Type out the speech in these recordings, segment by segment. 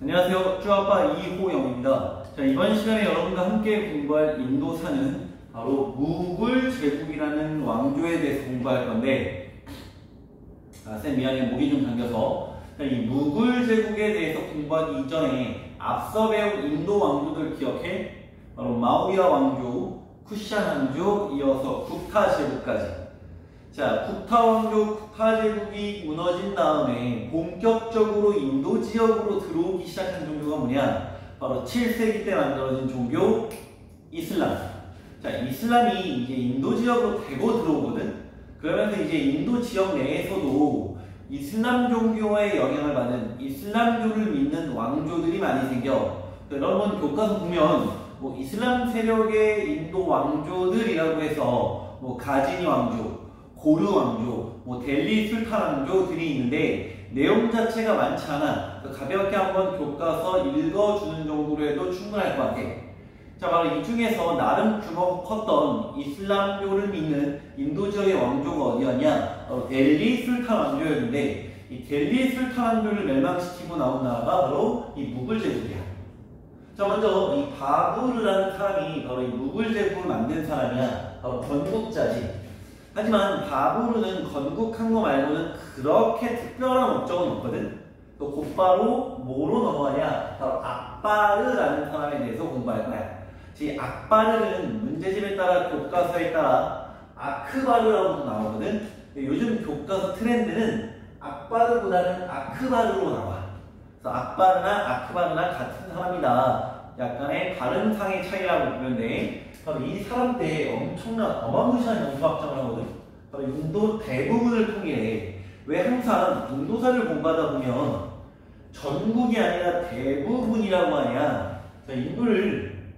안녕하세요. 쭈아빠 이호영입니다. 자, 이번 시간에 여러분과 함께 공부할 인도사는 바로 무굴 제국이라는 왕조에 대해서 공부할 건데, 쌤 미안해, 목이 좀 잠겨서. 자, 이 무굴 제국에 대해서 공부하기 이전에 앞서 배운 인도 왕조들 기억해? 바로 마우야 왕조, 쿠샨 왕조, 이어서 국타 제국까지. 자, 국타 왕조, 국타 제국이 무너진 다음에 본격적으로 인도 지역으로 들어오기 시작한 종교가 뭐냐? 바로 7세기 때 만들어진 종교 이슬람. 자, 이슬람이 이제 인도 지역으로 대거 들어오거든? 그러면서 이제 인도 지역 내에서도 이슬람 종교의 영향을 받는 이슬람교를 믿는 왕조들이 많이 생겨. 여러분 교과서 보면 뭐 이슬람 세력의 인도 왕조들이라고 해서 뭐 가지니 왕조, 고르 왕조, 뭐 델리 술탄 왕조들이 있는데 내용 자체가 많지 않아. 가볍게 한번 교과서 읽어주는 정도로 해도 충분할 것 같아. 자, 바로 이 중에서 나름 규모가 컸던 이슬람교를 믿는 인도 지역의 왕조가 어디였냐? 델리 술탄 왕조였는데 이 델리 술탄 왕조를 멸망시키고 나온 나라가 바로 이 무굴 제국이야. 자, 먼저 이 바부르라는 사람이 바로 이 무굴 제국을 만든 사람이야. 바로 건국자지. 하지만 바부르는 건국한 거 말고는 그렇게 특별한 목적은 없거든. 또 곧바로 뭐로 넘어가냐? 바로 악바르라는 사람에 대해서 공부할 거야. 이 악바르는 문제집에 따라 교과서에 따라 아크바르라고도 나오거든. 요즘 교과서 트렌드는 악바르보다는 아크바르로 나와. 그래서 악바르나 아크바르나 같은 사람이다. 약간의 발음상의 차이라고 보는데 바로 이 사람 때 엄청난 어마무시한 영토 확장을 하거든. 바로 인도 대부분을 통일해. 왜 항상 인도사를 공부하다 보면 전국이 아니라 대부분이라고 하냐? 자, 인도를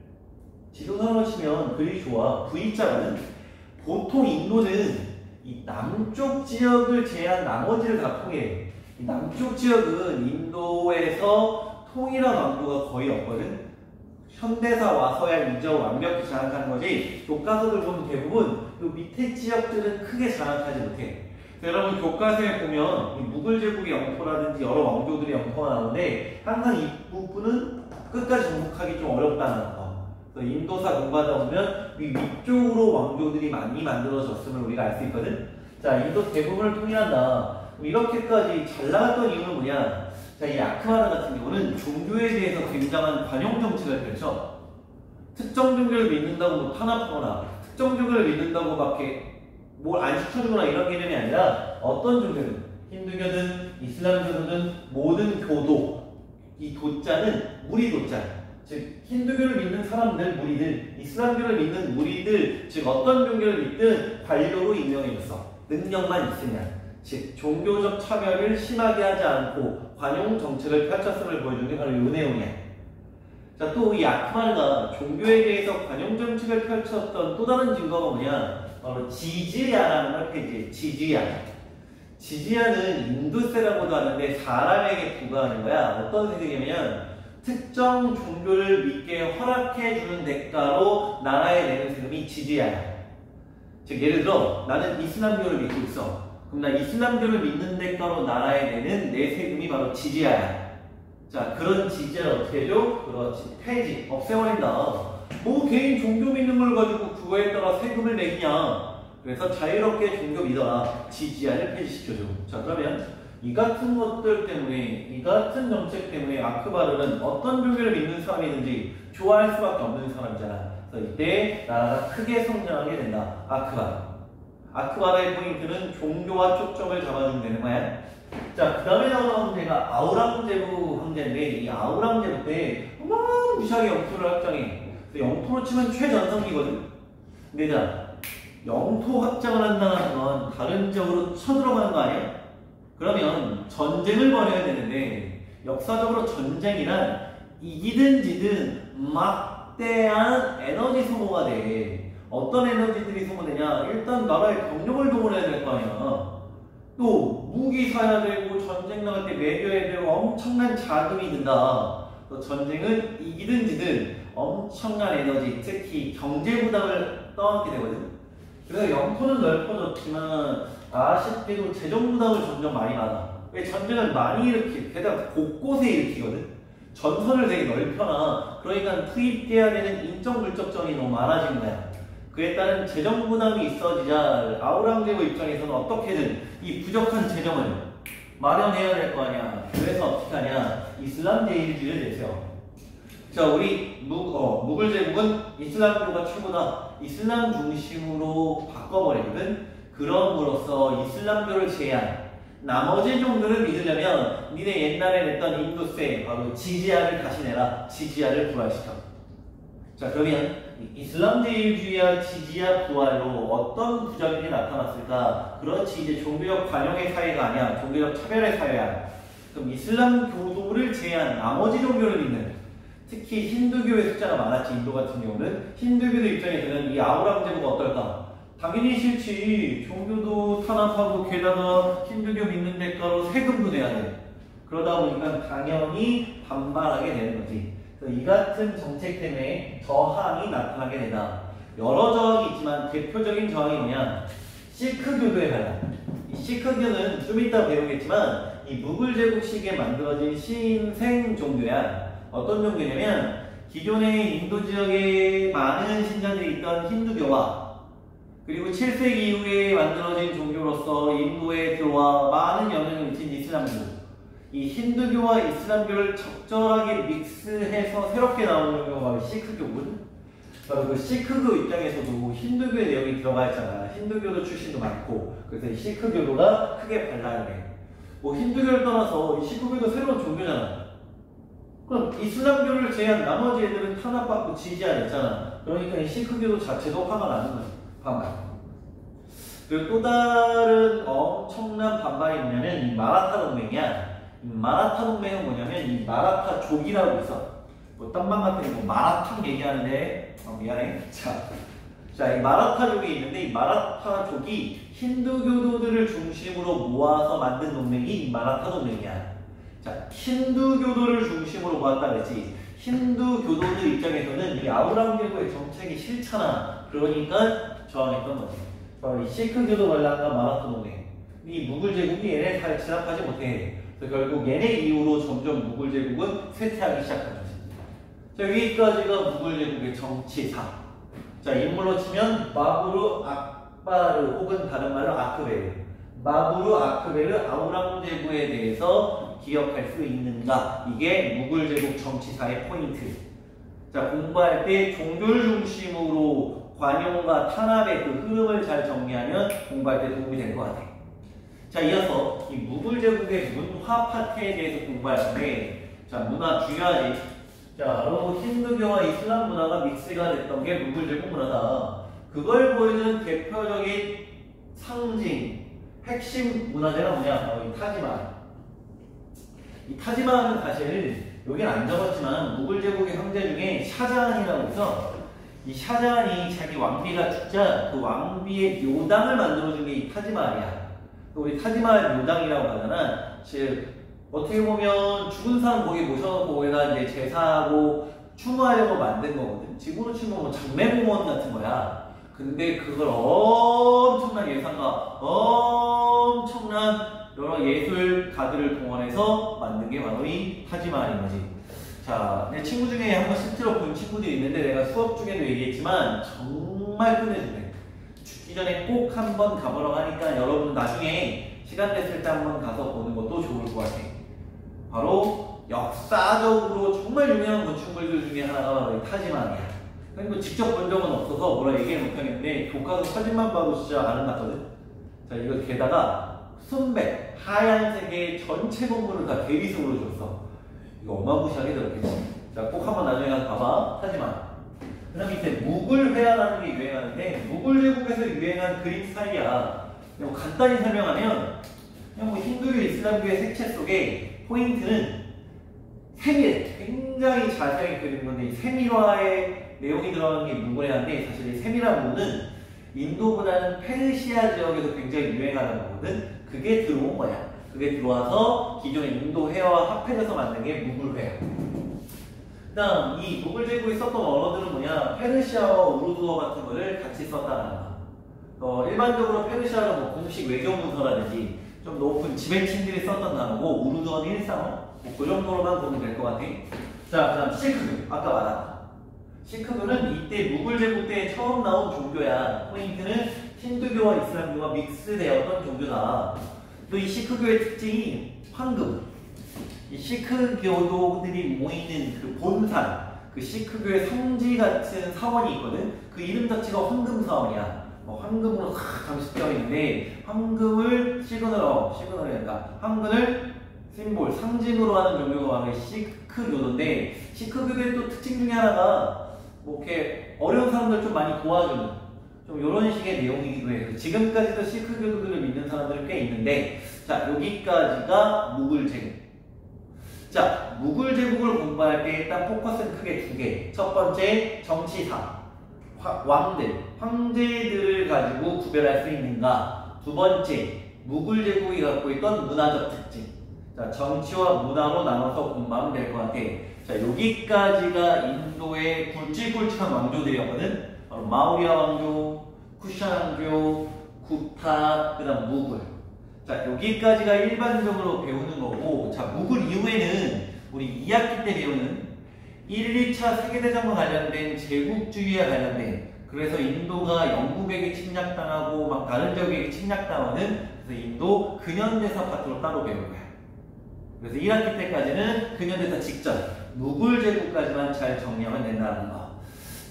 지도상으로 치면 그리 좋아. V자거든. 보통 인도는 이 남쪽 지역을 제외한 나머지를 다 통일해. 이 남쪽 지역은 인도에서 통일한 왕조가 거의 없거든. 현대사 와서야 이제 완벽히 장악하는 거지. 교과서들 보면 대부분 그 밑에 지역들은 크게 장악하지 못해. 여러분 교과서에 보면 이 무굴 제국의 영토라든지 여러 왕조들의 영토가 나오는데 항상 이 부분은 끝까지 정복하기 좀 어렵다는 거. 그래서 인도사 공부하다 보면 이 위쪽으로 왕조들이 많이 만들어졌음을 우리가 알 수 있거든. 자, 인도 대부분을 통일한다. 이렇게까지 잘 나갔던 이유는 뭐냐? 자, 이 아크바르 같은 경우는 종교에 대해서 굉장한 관용 정책을 펼쳐. 특정 종교를 믿는다고 뭐 탄압하거나 특정 종교를 믿는다고 밖에 뭘 안 시켜주거나 이런 개념이 아니라 어떤 종교든 힌두교든 이슬람교든 모든 교도, 이 도자는 무리도자. 즉 힌두교를 믿는 사람들 무리들, 이슬람교를 믿는 무리들, 즉 어떤 종교를 믿든 관료로 임명해줬어. 능력만 있으면. 즉 종교적 차별을 심하게 하지 않고 관용 정책을 펼쳤음을 보여주는 게 바로 이 내용이야. 자, 또 이 아크바르가 종교에 대해서 관용 정책을 펼쳤던 또 다른 증거가 뭐냐? 바로 지즈야라는 걸 폐지해. 지즈야. 지즈야는 인도세라고도 하는데 사람에게 부과하는 거야. 어떤 세금이냐면 특정 종교를 믿게 허락해주는 대가로 나라에 내는 세금이 지즈야야. 즉 예를 들어 나는 이슬람교를 믿고 있어. 그럼 나 이슬람교를 믿는 대가로 나라에 내는 내 세금이 바로 지지야야. 자, 그런 지지야를 어떻게 해줘? 그렇지, 폐지, 없애버린다. 뭐 개인 종교 믿는 걸 가지고 그거에 따라 세금을 매기냐. 그래서 자유롭게 종교 믿어라. 지지야를 폐지시켜줘. 자, 그러면 이 같은 것들 때문에, 이 같은 정책 때문에 아크바르는 어떤 종교를 믿는 사람이든지 좋아할 수밖에 없는 사람이잖아. 그래서 이때 나라가 크게 성장하게 된다. 아크바르의 포인트는 종교와 초점을 잡아주면 되는 거야. 자, 그 다음에 나오는 황제가 아우랑제부 황제인데 이 아우랑제부 때 어마무시하게 영토를 확장해. 영토로 치면 최전성기거든. 근데 자, 영토 확장을 한다는 건 다른 지역으로 쳐들어가는 거 아니야? 그러면 전쟁을 벌여야 되는데 역사적으로 전쟁이란 이기든 지든 막대한 에너지 소모가 돼. 어떤 에너지들이 소모되냐? 일단 나라의 병력을 동원해야 될 거 아니야. 또 무기 사야 되고 전쟁 나갈 때 매겨야 되고 엄청난 자금이 든다. 또 전쟁은 이기든 지든 엄청난 에너지, 특히 경제 부담을 떠안게 되거든. 그래서 영토는 넓어졌지만 아쉽게도 재정 부담을 점점 많이 받아. 왜 전쟁은 많이 일으키, 게다가 곳곳에 일으키거든. 전선을 되게 넓혀놔. 그러니까 투입돼야 되는 인적 물적점이 너무 많아진 거야. 그에 따른 재정 부담이 있어지자 아우랑제부 입장에서는 어떻게든 이 부족한 재정을 마련해야 될 거 아니야. 그래서 어떻게 하냐? 이슬람 제일주의를 내세워. 자, 우리 무굴 제국은 이슬람교가 최고다. 이슬람 중심으로 바꿔버리거든. 그럼으로써 이슬람교를 제한 나머지 종교를 믿으려면 니네 옛날에 냈던 인도세 바로 지지야를 다시 내라. 지지야를 부활시켜. 자, 그러면 이슬람 제일주의와 지지야 부활로 어떤 부작용이 나타났을까? 그렇지, 이제 종교적 관용의 사회가 아니야. 종교적 차별의 사회야. 그럼 이슬람 교도를 제한 나머지 종교를 믿는, 특히 힌두교의 숫자가 많았지. 인도 같은 경우는 힌두교도 입장에서는 이 아우랑제부가 어떨까? 당연히 싫지. 종교도 탄압하고 게다가 힌두교 믿는 대가로 세금도 내야 돼. 그러다 보니까 당연히 반발하게 되는 거지. 이 같은 정책 때문에 저항이 나타나게 된다. 여러 저항이 있지만 대표적인 저항이 뭐냐? 시크교도의 반란. 이 시크교는 좀 이따 배우겠지만 이 무굴 제국 시기에 만들어진 신생 종교야. 어떤 종교냐면 기존의 인도 지역에 많은 신자들이 있던 힌두교와 그리고 7세기 이후에 만들어진 종교로서 인도에 들어와 많은 영향을 미친 이슬람교. 이 힌두교와 이슬람교를 적절하게 믹스해서 새롭게 나오는 경우가 바로 시크교군. 바로 그 시크교 입장에서도 힌두교의 내용이 들어가 있잖아. 힌두교도 출신도 많고. 그래서 이 시크교도가 크게 발달을 해. 뭐 힌두교를 떠나서 이 시크교도 새로운 종교잖아. 그럼 이슬람교를 제한 나머지 애들은 탄압받고 지지하려 했잖아. 그러니까 이 시크교도 자체도 화가 나는 거야. 반발. 그리고 또 다른 엄청난 반발이 뭐냐면 이 마라타 동맹이야. 마라타 동맹은 뭐냐면 이 마라타족이라고 있어. 뭐 딴방 같은 거 마라탕 얘기하는데 미안해. 자, 이 마라타족이 있는데 이 마라타족이 힌두교도들을 중심으로 모아서 만든 동맹이 이 마라타 동맹이야. 자, 힌두교도를 중심으로 모았다 그랬지. 힌두교도들 입장에서는 이 아우랑제부의 정책이 싫잖아. 그러니까 저항했던 거지. 이 시크교도 반란과 마라타 동맹. 이 무굴 제국이 얘네 잘 진압하지 못해. 그래서 결국 얘네 이후로 점점 무굴 제국은 쇠퇴하기 시작한 거지. 자, 여기까지가 무굴 제국의 정치사. 자, 인물로 치면 마부르 악바르 혹은 다른 말로 아크베르. 마부르 아크베르 아우랑제부에 대해서 기억할 수 있는가? 이게 무굴 제국 정치사의 포인트. 자, 공부할 때 종교를 중심으로 관용과 탄압의 그 흐름을 잘 정리하면 공부할 때 도움이 될 것 같아. 자, 이어서 이 무굴 제국의 문화 파트에 대해서 공부할 건데, 자, 문화 중요하지. 자, 바로 힌두교와 이슬람 문화가 믹스가 됐던 게 무굴 제국 문화다. 그걸 보여주는 대표적인 상징, 핵심 문화재가 뭐냐? 바로 이 타지마할. 이 타지마할은 사실 여긴 안 적었지만 무굴 제국의 형제 중에 샤자한이라고 있어. 이 샤자한이 자기 왕비가 죽자 그 왕비의 묘당을 만들어준 게 이 타지마할이야. 우리 타지마할 묘당이라고 하잖아. 즉 어떻게 보면 죽은 사람 거기 모셔놓고 거기다 이제 제사하고 추모하려고 만든 거거든. 지금으로 치면 뭐 장례공원 같은 거야. 근데 그걸 엄청난 예산과 엄청난 여러 예술가들을 동원해서 만든 게 바로 이 타지마할인 거지. 자, 내 친구 중에 한번 실제로 본 친구들이 있는데 내가 수업 중에도 얘기했지만 정말 끝내주네. 죽기 전에 꼭 한번 가보라고 하니까 여러분 나중에 시간 됐을 때 한번 가서 보는 것도 좋을 것 같아. 바로 역사적으로 정말 유명한 건축물들 중에 하나가 바로 타지마할이야. 그리고 직접 본 적은 없어서 뭐라 얘기를 못하겠는데 교과서 사진만 봐도 진짜 아름답거든. 자, 이거 게다가 순백 하얀색의 전체 건물을 다 대리석으로 줬어. 이거 어마무시하게 들었겠지. 자, 꼭 한번 나중에 가서 봐봐. 타지마할. 그 다음 밑에 무굴회화라는 게 유행하는데 무굴 제국에서 유행한 그림 스타일이야. 그냥 간단히 설명하면 그냥 뭐 힌두교, 이슬람교의 색채 속에 포인트는 세밀, 굉장히 자세하게 그리는 건데 이 세밀화의 내용이 들어가는 게 무굴회화인데 사실 이 세밀한 부분은 인도보다는 페르시아 지역에서 굉장히 유행하는 거거든. 그게 들어온 거야. 그게 들어와서 기존의 인도 회화와 합해져서 만든 게 무굴회화. 그다음 이 무굴 제국이 썼던 언어들은 뭐냐? 페르시아어, 우르두어 같은 거를 같이 썼다는 거. 일반적으로 페르시아는 뭐 공식 외교 문서라든지 좀 높은 지배층들이 썼던 단어고 우르드어는 135. 그 정도로만 보면 될 것 같아. 자, 그 다음 시크교. 아까 말한 시크교는 이때 무굴 제국 때 처음 나온 종교야. 포인트는 힌두교와 이슬람교가 믹스되었던 종교다. 또 이 시크교의 특징이 황금. 이 시크교도들이 모이는 그 본산, 그 시크교의 성지 같은 사원이 있거든. 그 이름 자체가 황금 사원이야. 황금으로 싹 장식되어 있는데 황금을 시그널이니까 황금을 심볼, 상징으로 하는 종교가 바로 시크교도인데 시크교도의 또 특징 중에 하나가 뭐 이렇게 어려운 사람들 좀 많이 도와주는 좀 이런 식의 내용이기도 해요. 지금까지도 시크교도들을 믿는 사람들이 꽤 있는데 자, 여기까지가 무굴 제국. 자, 무굴 제국을 공부할 때 일단 포커스는 크게 두 개. 첫 번째, 정치사. 왕들, 황제들을 가지고 구별할 수 있는가. 두 번째, 무굴 제국이 갖고 있던 문화적 특징. 자, 정치와 문화로 나눠서 공부하면 될 것 같아. 자, 여기까지가 인도의 굵직굵직한 왕조들이었거든. 바로 마우리아 왕조, 쿠샤 왕조, 구타, 그 다음 무굴. 자, 여기까지가 일반적으로 배우는 거고, 자, 무굴 이후에는 우리 2학기 때 배우는 1, 2차 세계대전과 관련된 제국주의와 관련된, 그래서 인도가 영국에게 침략당하고 막 다른 지역에게 침략당하는 그래서 인도 근현대사 파트로 따로 배울 거야. 그래서 1학기 때까지는 근현대사 직전 무굴 제국까지만 잘 정리하면 된다는 거.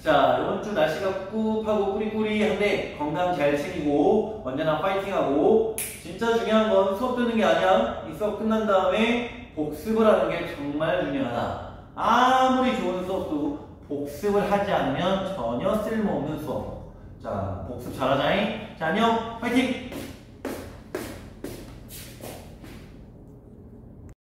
자, 이번 주 날씨가 꿉하고 꾸리꾸리한데 건강 잘 챙기고 언제나 파이팅하고, 진짜 중요한 건 수업 듣는 게 아니야. 이 수업 끝난 다음에 복습을 하는 게 정말 중요하다. 아무리 좋은 수업도 복습을 하지 않으면 전혀 쓸모없는 수업. 자, 복습 잘하자잉. 자, 안녕. 파이팅!